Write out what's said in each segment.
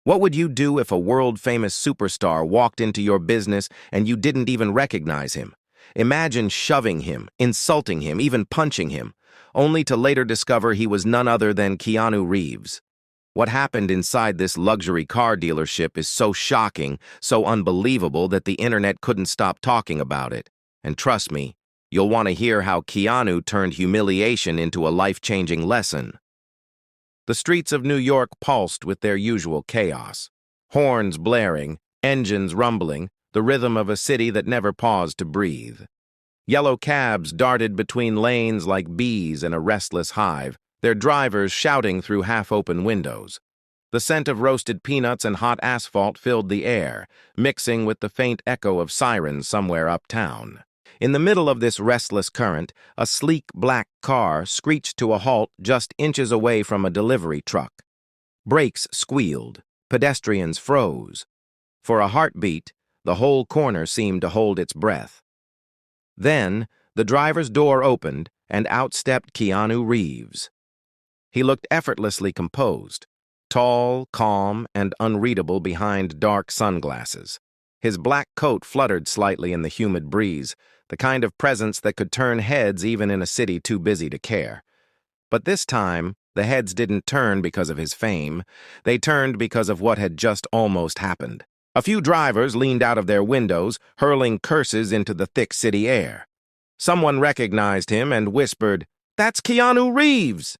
What would you do if a world-famous superstar walked into your business and you didn't even recognize him? Imagine shoving him, insulting him, even punching him, only to later discover he was none other than Keanu Reeves. What happened inside this luxury car dealership is so shocking, so unbelievable that the internet couldn't stop talking about it. And trust me, you'll want to hear how Keanu turned humiliation into a life-changing lesson. The streets of New York pulsed with their usual chaos. Horns blaring, engines rumbling, the rhythm of a city that never paused to breathe. Yellow cabs darted between lanes like bees in a restless hive, their drivers shouting through half-open windows. The scent of roasted peanuts and hot asphalt filled the air, mixing with the faint echo of sirens somewhere uptown. In the middle of this restless current, a sleek black car screeched to a halt just inches away from a delivery truck. Brakes squealed, pedestrians froze. For a heartbeat, the whole corner seemed to hold its breath. Then, the driver's door opened, and out stepped Keanu Reeves. He looked effortlessly composed, tall, calm, and unreadable behind dark sunglasses. His black coat fluttered slightly in the humid breeze, the kind of presence that could turn heads even in a city too busy to care. But this time, the heads didn't turn because of his fame. They turned because of what had just almost happened. A few drivers leaned out of their windows, hurling curses into the thick city air. Someone recognized him and whispered, "That's Keanu Reeves!"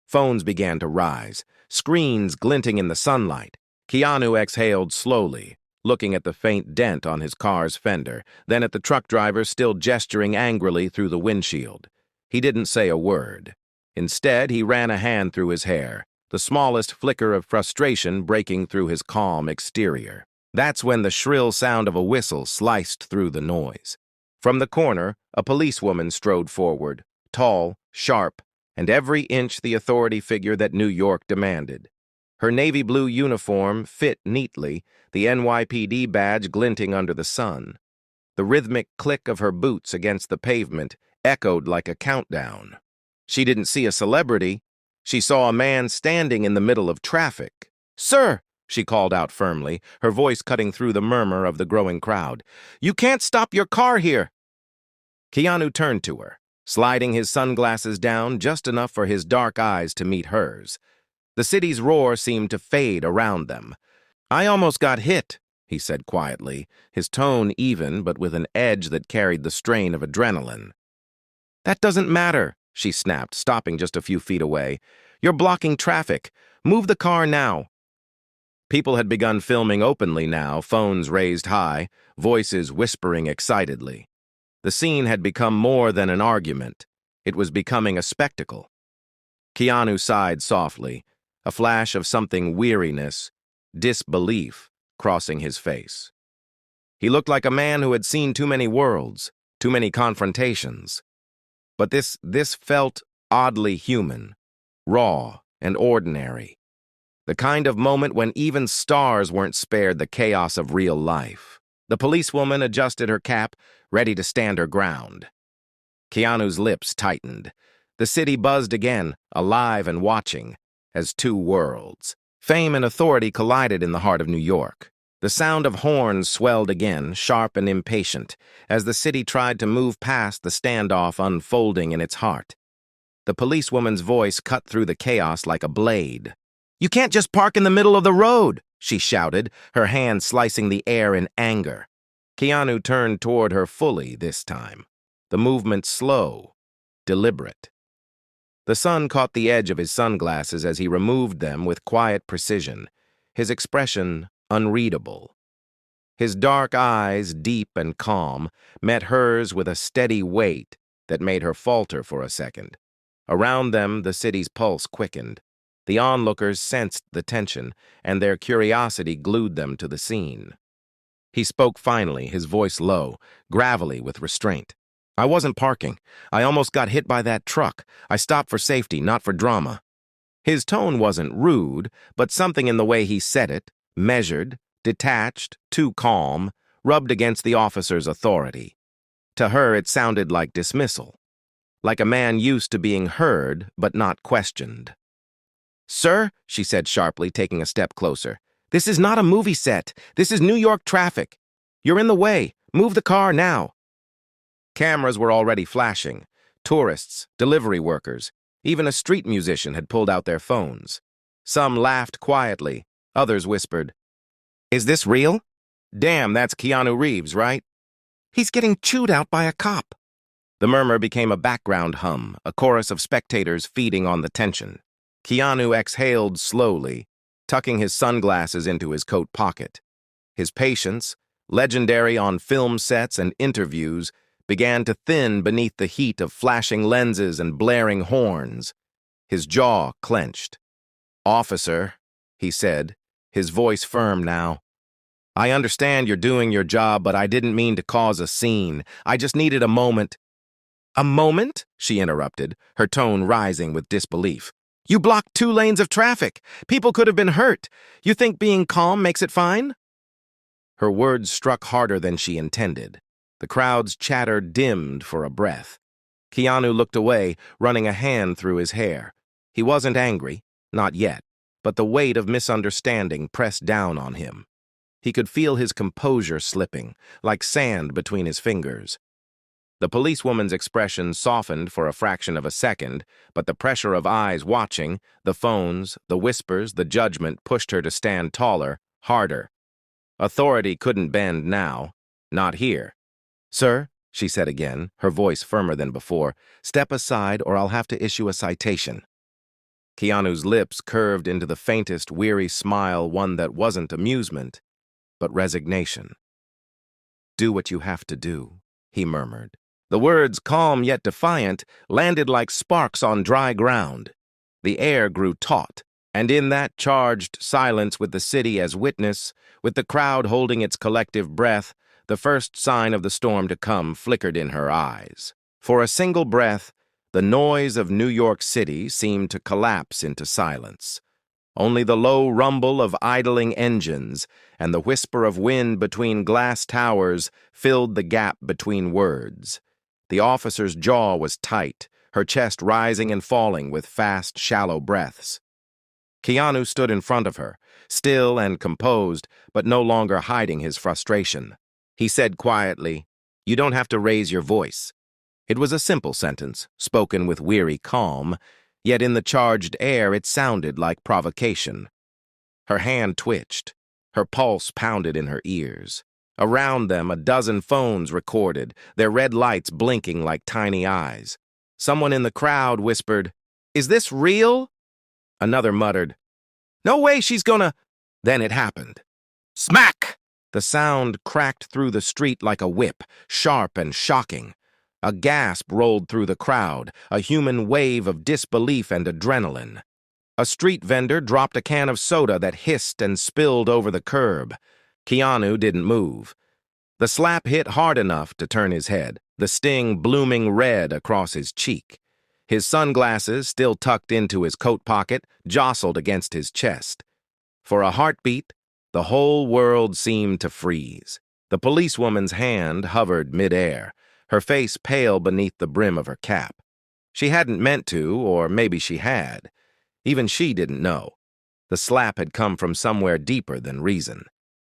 Phones began to rise, screens glinting in the sunlight. Keanu exhaled slowly, looking at the faint dent on his car's fender, then at the truck driver still gesturing angrily through the windshield. He didn't say a word. Instead, he ran a hand through his hair, the smallest flicker of frustration breaking through his calm exterior. That's when the shrill sound of a whistle sliced through the noise. From the corner, a policewoman strode forward, tall, sharp, and every inch the authority figure that New York demanded. Her navy blue uniform fit neatly, the NYPD badge glinting under the sun. The rhythmic click of her boots against the pavement echoed like a countdown. She didn't see a celebrity. She saw a man standing in the middle of traffic. "Sir!" she called out firmly, her voice cutting through the murmur of the growing crowd. "You can't stop your car here!" Keanu turned to her, sliding his sunglasses down just enough for his dark eyes to meet hers. The city's roar seemed to fade around them. "I almost got hit," he said quietly, his tone even but with an edge that carried the strain of adrenaline. "That doesn't matter," she snapped, stopping just a few feet away. "You're blocking traffic. Move the car now." People had begun filming openly now, phones raised high, voices whispering excitedly. The scene had become more than an argument. It was becoming a spectacle. Keanu sighed softly, a flash of something weariness, disbelief, crossing his face. He looked like a man who had seen too many worlds, too many confrontations. But this felt oddly human, raw and ordinary. The kind of moment when even stars weren't spared the chaos of real life. The policewoman adjusted her cap, ready to stand her ground. Keanu's lips tightened. The city buzzed again, alive and watching, as two worlds. Fame and authority collided in the heart of New York. The sound of horns swelled again, sharp and impatient, as the city tried to move past the standoff unfolding in its heart. The policewoman's voice cut through the chaos like a blade. "You can't just park in the middle of the road," she shouted, her hand slicing the air in anger. Keanu turned toward her fully this time, the movement slow, deliberate. The sun caught the edge of his sunglasses as he removed them with quiet precision, his expression unreadable. His dark eyes, deep and calm, met hers with a steady weight that made her falter for a second. Around them, the city's pulse quickened. The onlookers sensed the tension, and their curiosity glued them to the scene. He spoke finally, his voice low, gravelly with restraint. "I wasn't parking. I almost got hit by that truck. I stopped for safety, not for drama." His tone wasn't rude, but something in the way he said it, measured, detached, too calm, rubbed against the officer's authority. To her, it sounded like dismissal, like a man used to being heard but not questioned. "Sir," she said sharply, taking a step closer, This is not a movie set. This is New York traffic. You're in the way. Move the car now. Cameras were already flashing. Tourists, delivery workers, even a street musician had pulled out their phones. Some laughed quietly. Others whispered, "Is this real? Damn, that's Keanu Reeves, right? He's getting chewed out by a cop." The murmur became a background hum, a chorus of spectators feeding on the tension. Keanu exhaled slowly, tucking his sunglasses into his coat pocket. His patience, legendary on film sets and interviews, began to thin beneath the heat of flashing lenses and blaring horns. His jaw clenched. "Officer," he said, his voice firm now, "I understand you're doing your job, but I didn't mean to cause a scene. I just needed a moment." "A moment?" she interrupted, her tone rising with disbelief. "You blocked 2 lanes of traffic. People could have been hurt. You think being calm makes it fine?" Her words struck harder than she intended. The crowd's chatter dimmed for a breath. Keanu looked away, running a hand through his hair. He wasn't angry, not yet, but the weight of misunderstanding pressed down on him. He could feel his composure slipping, like sand between his fingers. The policewoman's expression softened for a fraction of a second, but the pressure of eyes watching, the phones, the whispers, the judgment pushed her to stand taller, harder. Authority couldn't bend now. Not here. "Sir," she said again, her voice firmer than before, "step aside or I'll have to issue a citation." Keanu's lips curved into the faintest, weary smile, one that wasn't amusement, but resignation. "Do what you have to do," he murmured. The words, calm yet defiant, landed like sparks on dry ground. The air grew taut, and in that charged silence with the city as witness, with the crowd holding its collective breath, the first sign of the storm to come flickered in her eyes. For a single breath, the noise of New York City seemed to collapse into silence. Only the low rumble of idling engines and the whisper of wind between glass towers filled the gap between words. The officer's jaw was tight, her chest rising and falling with fast, shallow breaths. Keanu stood in front of her, still and composed, but no longer hiding his frustration. He said quietly, "You don't have to raise your voice." It was a simple sentence, spoken with weary calm, yet in the charged air it sounded like provocation. Her hand twitched. Her pulse pounded in her ears. Around them, a dozen phones recorded, their red lights blinking like tiny eyes. Someone in the crowd whispered, "Is this real?" Another muttered, "No way she's gonna—" Then it happened. Smack! The sound cracked through the street like a whip, sharp and shocking. A gasp rolled through the crowd, a human wave of disbelief and adrenaline. A street vendor dropped a can of soda that hissed and spilled over the curb. Keanu didn't move. The slap hit hard enough to turn his head, the sting blooming red across his cheek. His sunglasses, still tucked into his coat pocket, jostled against his chest. For a heartbeat, the whole world seemed to freeze. The policewoman's hand hovered midair, her face pale beneath the brim of her cap. She hadn't meant to, or maybe she had. Even she didn't know. The slap had come from somewhere deeper than reason.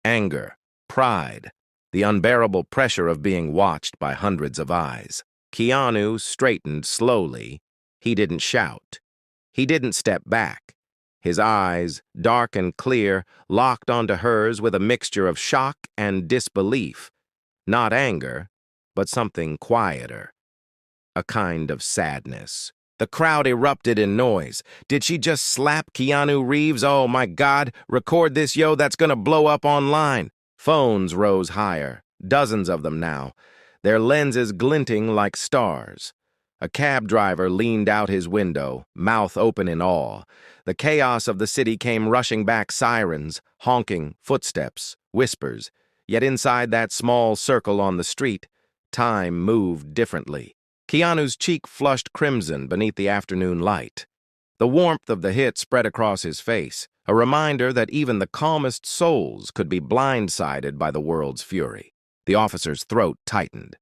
Anger, pride, the unbearable pressure of being watched by hundreds of eyes. Keanu straightened slowly. He didn't shout. He didn't step back. His eyes, dark and clear, locked onto hers with a mixture of shock and disbelief. Not anger, but something quieter. A kind of sadness. The crowd erupted in noise. Did she just slap Keanu Reeves? Oh my God, record this, yo, that's gonna blow up online. Phones rose higher, dozens of them now, their lenses glinting like stars. A cab driver leaned out his window, mouth open in awe. The chaos of the city came rushing back, sirens, honking, footsteps, whispers. Yet inside that small circle on the street, time moved differently. Keanu's cheek flushed crimson beneath the afternoon light. The warmth of the hit spread across his face, a reminder that even the calmest souls could be blindsided by the world's fury. The officer's throat tightened.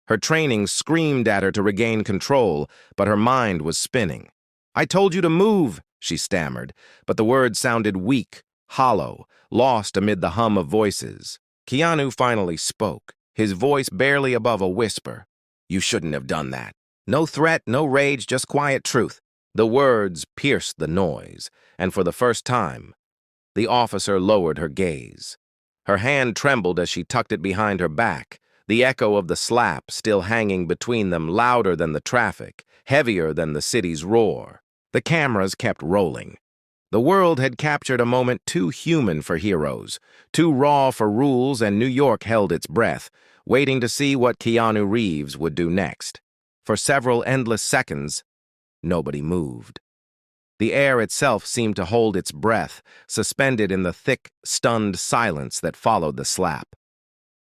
Her training screamed at her to regain control, but her mind was spinning. "I told you to move," she stammered, but the words sounded weak, hollow, lost amid the hum of voices. Keanu finally spoke, his voice barely above a whisper. "You shouldn't have done that." No threat, no rage, just quiet truth. The words pierced the noise, and for the first time, the officer lowered her gaze. Her hand trembled as she tucked it behind her back, the echo of the slap still hanging between them, louder than the traffic, heavier than the city's roar. The cameras kept rolling. The world had captured a moment too human for heroes, too raw for rules, and New York held its breath, waiting to see what Keanu Reeves would do next. For several endless seconds, nobody moved. The air itself seemed to hold its breath, suspended in the thick, stunned silence that followed the slap.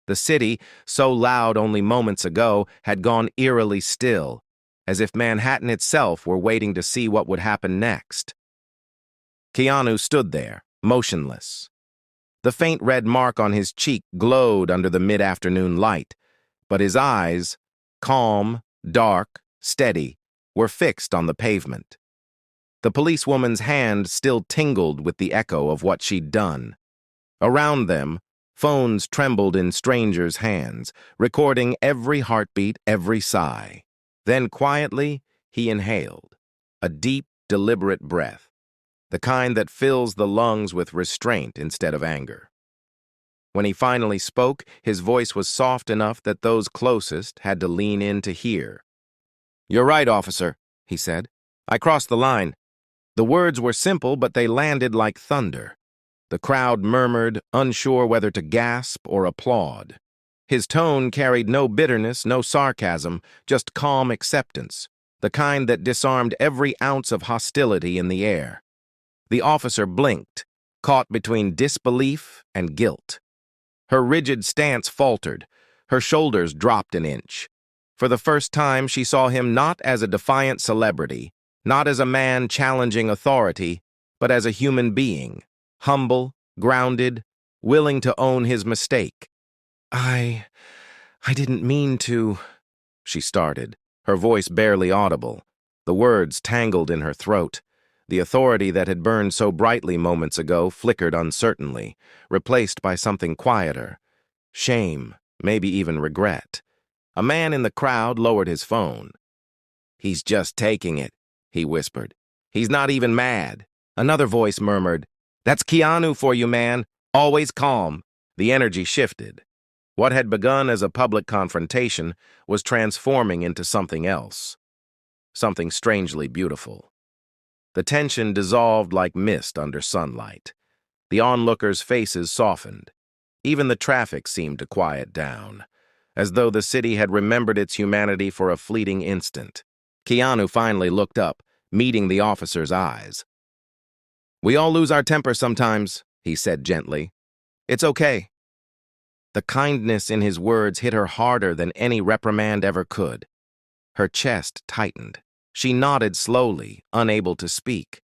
The city, so loud only moments ago, had gone eerily still, as if Manhattan itself were waiting to see what would happen next. Keanu stood there, motionless. The faint red mark on his cheek glowed under the mid-afternoon light, but his eyes, calm, dark, steady, were fixed on the pavement. The policewoman's hand still tingled with the echo of what she'd done. Around them, phones trembled in strangers' hands, recording every heartbeat, every sigh. Then quietly, he inhaled, a deep, deliberate breath, the kind that fills the lungs with restraint instead of anger. When he finally spoke, his voice was soft enough that those closest had to lean in to hear. "You're right, officer," he said. "I crossed the line." The words were simple, but they landed like thunder. The crowd murmured, unsure whether to gasp or applaud. His tone carried no bitterness, no sarcasm, just calm acceptance, the kind that disarmed every ounce of hostility in the air. The officer blinked, caught between disbelief and guilt. Her rigid stance faltered, her shoulders dropped an inch. For the first time, she saw him not as a defiant celebrity, not as a man challenging authority, but as a human being, humble, grounded, willing to own his mistake. I didn't mean to," she started, her voice barely audible, the words tangled in her throat. The authority that had burned so brightly moments ago flickered uncertainly, replaced by something quieter. Shame, maybe even regret. A man in the crowd lowered his phone. "He's just taking it," he whispered. "He's not even mad." Another voice murmured, "That's Keanu for you, man. Always calm." The energy shifted. What had begun as a public confrontation was transforming into something else. Something strangely beautiful. The tension dissolved like mist under sunlight. The onlookers' faces softened. Even the traffic seemed to quiet down, as though the city had remembered its humanity for a fleeting instant. Keanu finally looked up, meeting the officer's eyes. "We all lose our temper sometimes," he said gently. "It's okay." The kindness in his words hit her harder than any reprimand ever could. Her chest tightened. She nodded slowly, unable to speak.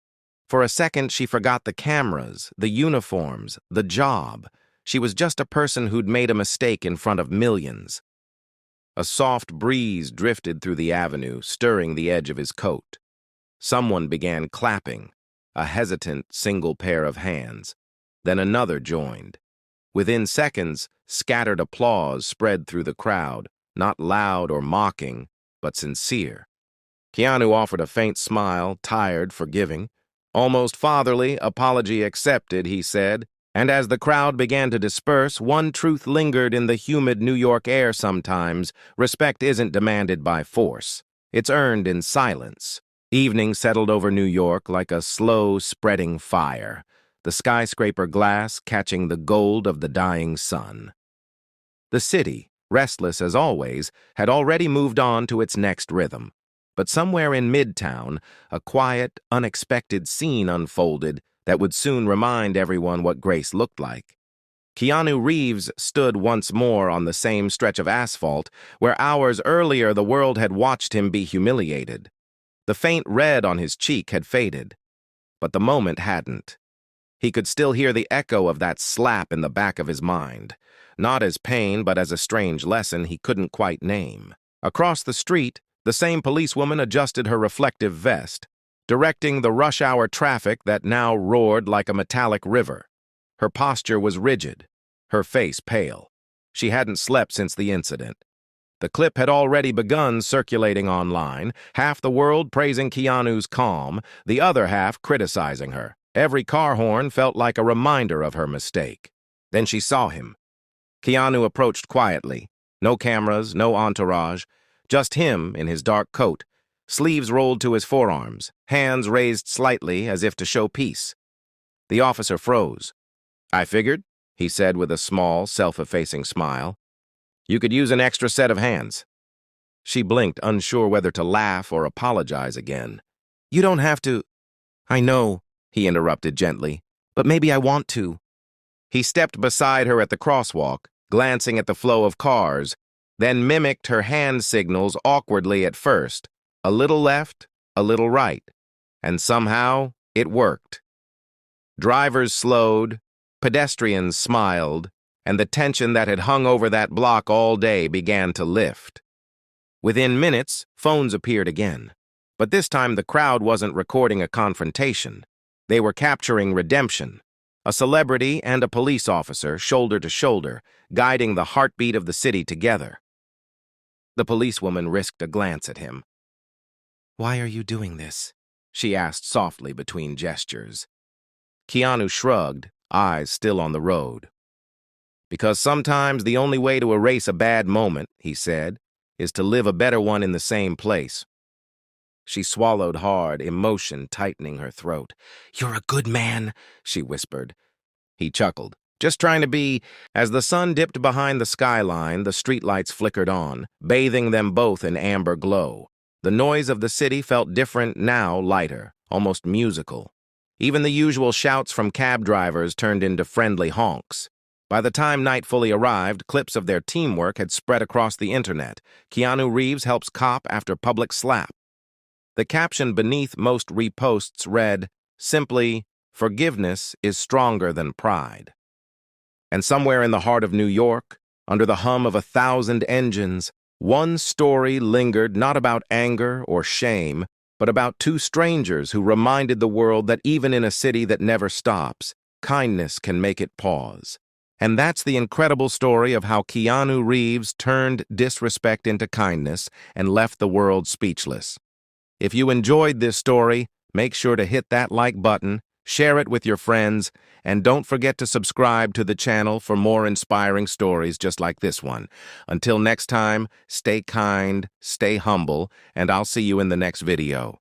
For a second, she forgot the cameras, the uniforms, the job. She was just a person who'd made a mistake in front of millions. A soft breeze drifted through the avenue, stirring the edge of his coat. Someone began clapping, a hesitant single pair of hands. Then another joined. Within seconds, scattered applause spread through the crowd, not loud or mocking, but sincere. Keanu offered a faint smile, tired, forgiving. "Almost fatherly, apology accepted," he said. And as the crowd began to disperse, one truth lingered in the humid New York air sometimes: respect isn't demanded by force. It's earned in silence. Evening settled over New York like a slow, spreading fire, the skyscraper glass catching the gold of the dying sun. The city, restless as always, had already moved on to its next rhythm. But somewhere in Midtown, a quiet, unexpected scene unfolded that would soon remind everyone what grace looked like. Keanu Reeves stood once more on the same stretch of asphalt where hours earlier the world had watched him be humiliated. The faint red on his cheek had faded, but the moment hadn't. He could still hear the echo of that slap in the back of his mind, not as pain but as a strange lesson he couldn't quite name. Across the street, the same policewoman adjusted her reflective vest, directing the rush-hour traffic that now roared like a metallic river. Her posture was rigid, her face pale. She hadn't slept since the incident. The clip had already begun circulating online, half the world praising Keanu's calm, the other half criticizing her. Every car horn felt like a reminder of her mistake. Then she saw him. Keanu approached quietly. No cameras, no entourage, just him in his dark coat, sleeves rolled to his forearms, hands raised slightly as if to show peace. The officer froze. "I figured," he said with a small, self-effacing smile. "You could use an extra set of hands." She blinked, unsure whether to laugh or apologize again. "You don't have to—" "I know," he interrupted gently, "but maybe I want to." He stepped beside her at the crosswalk, glancing at the flow of cars, then mimicked her hand signals awkwardly at first, a little left, a little right, and somehow it worked. Drivers slowed, pedestrians smiled, and the tension that had hung over that block all day began to lift. Within minutes, phones appeared again, but this time the crowd wasn't recording a confrontation. They were capturing redemption. A celebrity and a police officer, shoulder to shoulder, guiding the heartbeat of the city together. The policewoman risked a glance at him. "Why are you doing this?" she asked softly between gestures. Keanu shrugged, eyes still on the road. "Because sometimes the only way to erase a bad moment," he said, "is to live a better one in the same place." She swallowed hard, emotion tightening her throat. "You're a good man," she whispered. He chuckled. "Just trying to be—" As the sun dipped behind the skyline, the streetlights flickered on, bathing them both in amber glow. The noise of the city felt different now, lighter, almost musical. Even the usual shouts from cab drivers turned into friendly honks. By the time night fully arrived, clips of their teamwork had spread across the internet. Keanu Reeves helps cop after public slap. The caption beneath most reposts read, simply, "Forgiveness is stronger than pride." And somewhere in the heart of New York, under the hum of 1,000 engines, one story lingered, not about anger or shame, but about two strangers who reminded the world that even in a city that never stops, kindness can make it pause. And that's the incredible story of how Keanu Reeves turned disrespect into kindness and left the world speechless. If you enjoyed this story, make sure to hit that like button, share it with your friends, and don't forget to subscribe to the channel for more inspiring stories just like this one. Until next time, stay kind, stay humble, and I'll see you in the next video.